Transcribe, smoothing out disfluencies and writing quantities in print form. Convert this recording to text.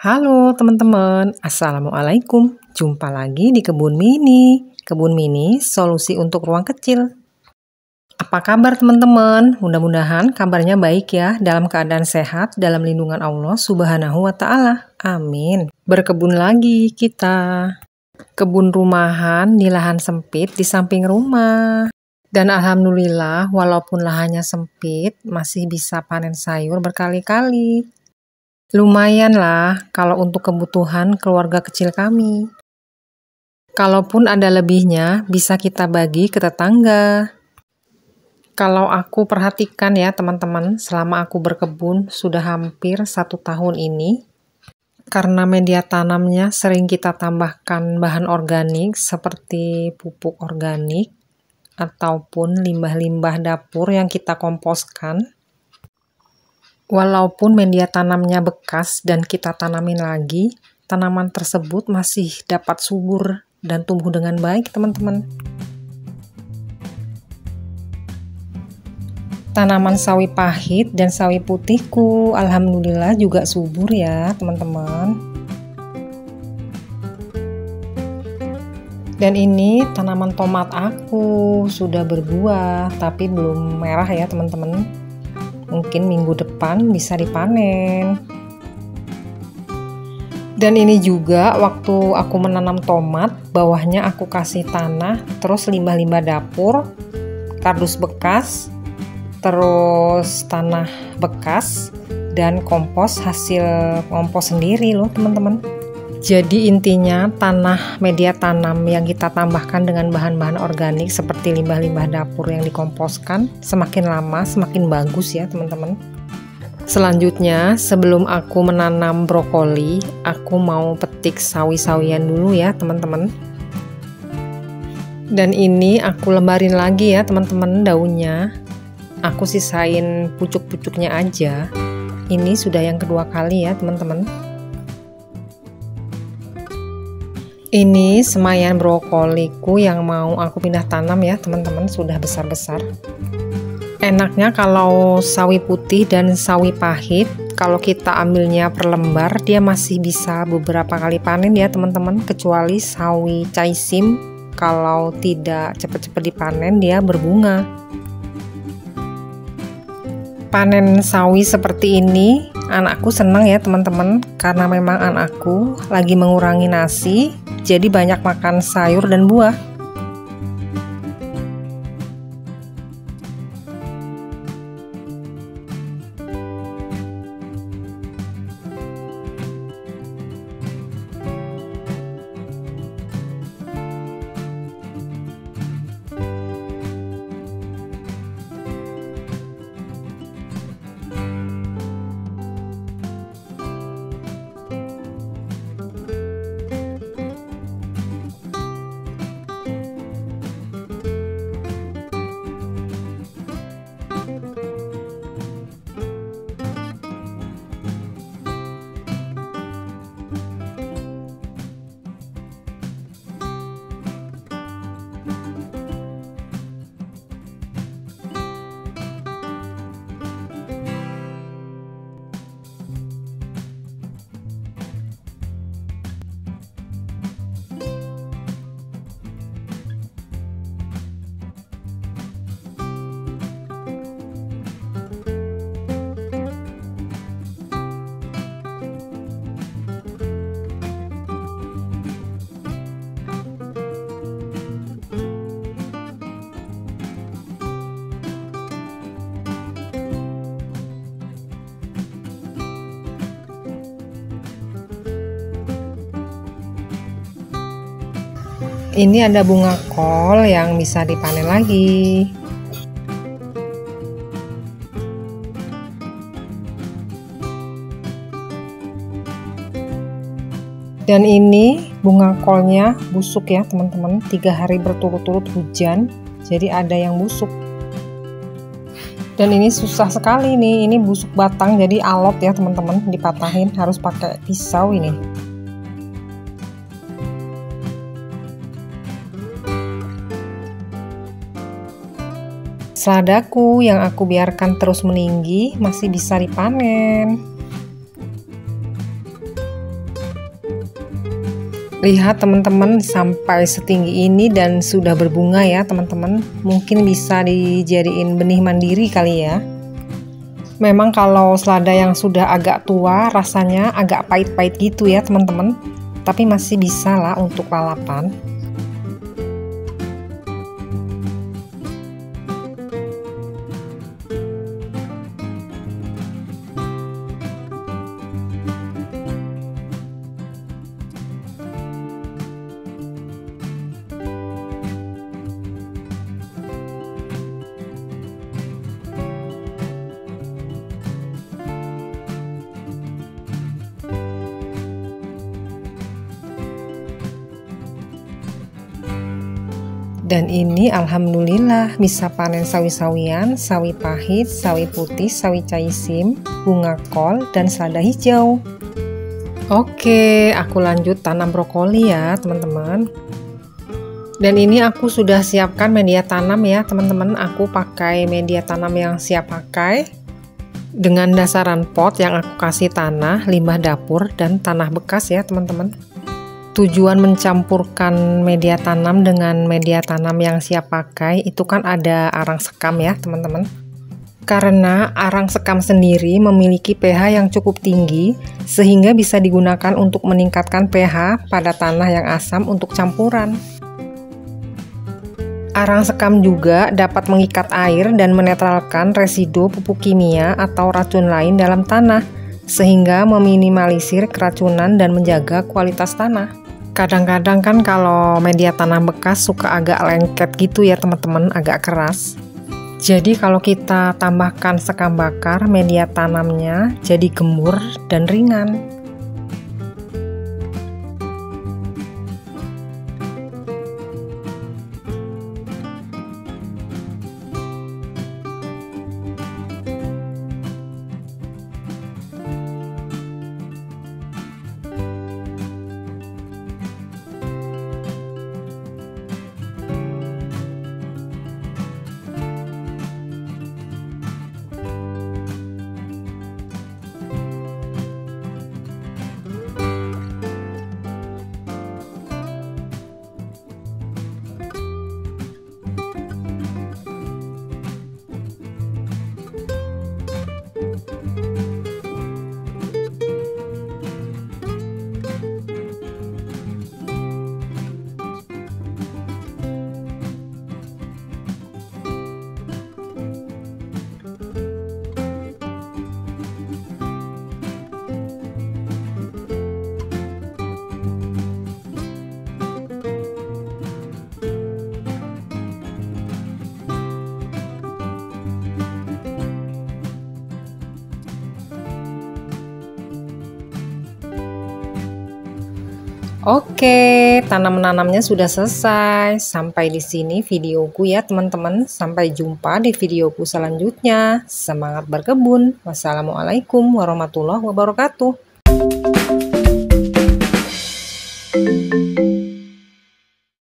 Halo teman-teman, Assalamualaikum. Jumpa lagi di Kebun Mini. Kebun Mini, solusi untuk ruang kecil. Apa kabar teman-teman? Mudah-mudahan kabarnya baik ya, dalam keadaan sehat, dalam lindungan Allah Subhanahu wa Ta'ala. Amin. Berkebun lagi kita. Kebun rumahan di lahan sempit di samping rumah. Dan alhamdulillah, walaupun lahannya sempit, masih bisa panen sayur berkali-kali. Lumayan lah kalau untuk kebutuhan keluarga kecil kami. Kalaupun ada lebihnya, bisa kita bagi ke tetangga. Kalau aku perhatikan ya teman-teman, selama aku berkebun sudah hampir 1 tahun ini, karena media tanamnya sering kita tambahkan bahan organik seperti pupuk organik, ataupun limbah-limbah dapur yang kita komposkan. Walaupun media tanamnya bekas dan kita tanamin lagi, tanaman tersebut masih dapat subur dan tumbuh dengan baik, teman-teman. Tanaman sawi pahit dan sawi putihku, alhamdulillah juga subur ya, teman-teman. Dan ini tanaman tomat aku sudah berbuah, tapi belum merah ya, teman-teman. Mungkin minggu depan bisa dipanen. Dan ini juga waktu aku menanam tomat, bawahnya aku kasih tanah, terus limbah-limbah dapur, kardus bekas, terus tanah bekas, dan kompos hasil kompos sendiri loh teman-teman. Jadi intinya tanah media tanam yang kita tambahkan dengan bahan-bahan organik seperti limbah-limbah dapur yang dikomposkan, semakin lama semakin bagus ya teman-teman. Selanjutnya sebelum aku menanam brokoli, aku mau petik sawi-sawian dulu ya teman-teman. Dan ini aku lembarin lagi ya teman-teman daunnya. Aku sisain pucuk-pucuknya aja. Ini sudah yang kedua kali ya teman-teman. Ini semayan brokoliku yang mau aku pindah tanam ya teman-teman, sudah besar-besar. Enaknya kalau sawi putih dan sawi pahit, kalau kita ambilnya per lembar, dia masih bisa beberapa kali panen ya teman-teman. Kecuali sawi caisim, kalau tidak cepat-cepat dipanen dia berbunga. Panen sawi seperti ini, anakku senang ya teman-teman, karena memang anakku lagi mengurangi nasi, jadi banyak makan sayur dan buah. Ini ada bunga kol yang bisa dipanen lagi. Dan ini bunga kolnya busuk ya teman-teman, 3 hari berturut-turut hujan, jadi ada yang busuk. Dan ini susah sekali nih, ini busuk batang jadi alot ya teman-teman, dipatahin harus pakai pisau ini. Seladaku yang aku biarkan terus meninggi masih bisa dipanen. Lihat teman-teman, sampai setinggi ini dan sudah berbunga ya teman-teman. Mungkin bisa dijadiin benih mandiri kali ya. Memang kalau selada yang sudah agak tua rasanya agak pahit-pahit gitu ya teman-teman. Tapi masih bisa lah untuk lalapan. Dan ini alhamdulillah bisa panen sawi-sawian, sawi pahit, sawi putih, sawi caisim, bunga kol, dan selada hijau. Oke, aku lanjut tanam brokoli ya teman-teman. Dan ini aku sudah siapkan media tanam ya teman-teman. Aku pakai media tanam yang siap pakai dengan dasaran pot yang aku kasih tanah, limbah dapur, dan tanah bekas ya teman-teman. Tujuan mencampurkan media tanam dengan media tanam yang siap pakai itu kan ada arang sekam ya teman-teman. Karena arang sekam sendiri memiliki pH yang cukup tinggi sehingga bisa digunakan untuk meningkatkan pH pada tanah yang asam untuk campuran. Arang sekam juga dapat mengikat air dan menetralkan residu pupuk kimia atau racun lain dalam tanah sehingga meminimalisir keracunan dan menjaga kualitas tanah. Kadang-kadang kan kalau media tanam bekas suka agak lengket gitu ya teman-teman, agak keras. Jadi kalau kita tambahkan sekam bakar, media tanamnya jadi gembur dan ringan. Oke, tanam-menanamnya sudah selesai. Sampai di sini videoku ya teman-teman. Sampai jumpa di videoku selanjutnya. Semangat berkebun. Wassalamualaikum warahmatullahi wabarakatuh.